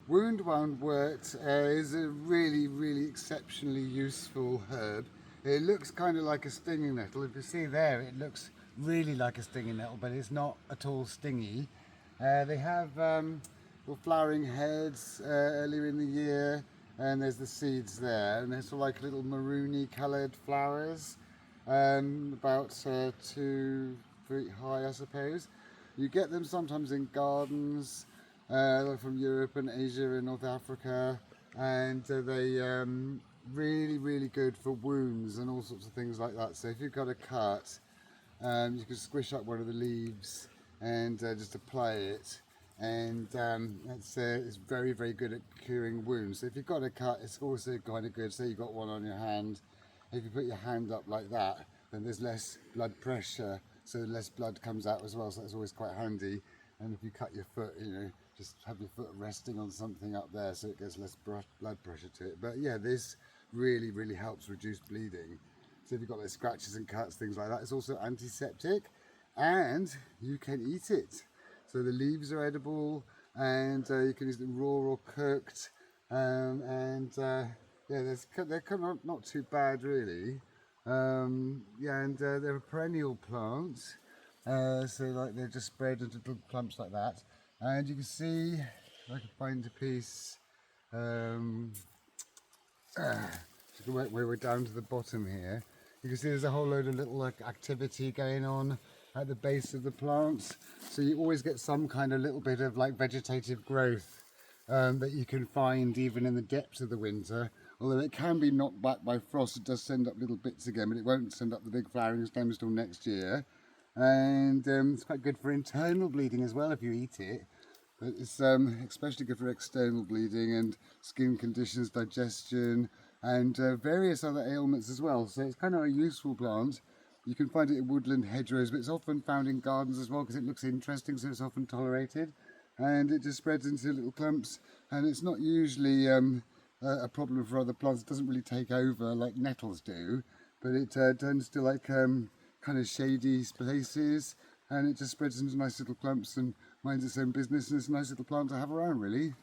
Woundwound Wort is a really exceptionally useful herb. It looks kind of like a stinging nettle. If you see there, it looks really like a stinging nettle, but it's not at all stingy. They have flowering heads earlier in the year, and there's the seeds there, and they're sort of like little maroony coloured flowers, about 2 feet high, I suppose. You get them sometimes in gardens, like from Europe and Asia and North Africa, and they really good for wounds and all sorts of things like that. So if you've got a cut, you can squish up one of the leaves and just apply it, and it's very good at curing wounds. So if you've got a cut, it's also kind of good. Say you've got one on your hand, if you put your hand up like that, then there's less blood pressure, so less blood comes out as well, so that's always quite handy. And if you cut your foot, just have your foot resting on something up there so it gets less blood pressure to it. But yeah, this really helps reduce bleeding. So if you've got like scratches and cuts, things like that, it's also antiseptic, and you can eat it. So the leaves are edible, and you can use them raw or cooked, yeah, they're kind of not too bad really. Yeah, and they're a perennial plant, so like they're just spread into little clumps like that, and you can see, if I can find a piece, where we're down to the bottom here, you can see there's a whole load of little activity going on at the base of the plants, so you always get some kind of little bit of like vegetative growth that you can find even in the depths of the winter. Although it can be knocked back by frost, it does send up little bits again, but it won't send up the big flowering stems till next year. And it's quite good for internal bleeding as well if you eat it. But it's especially good for external bleeding and skin conditions, digestion, and various other ailments as well. So it's kind of a useful plant. You can find it in woodland hedgerows, but it's often found in gardens as well because it looks interesting, so it's often tolerated. And it just spreads into little clumps, and it's not usually a problem for other plants. It doesn't really take over like nettles do, but it tends to like kind of shady places, and it just spreads into nice little clumps and minds its own business, and it's a nice little plant to have around really.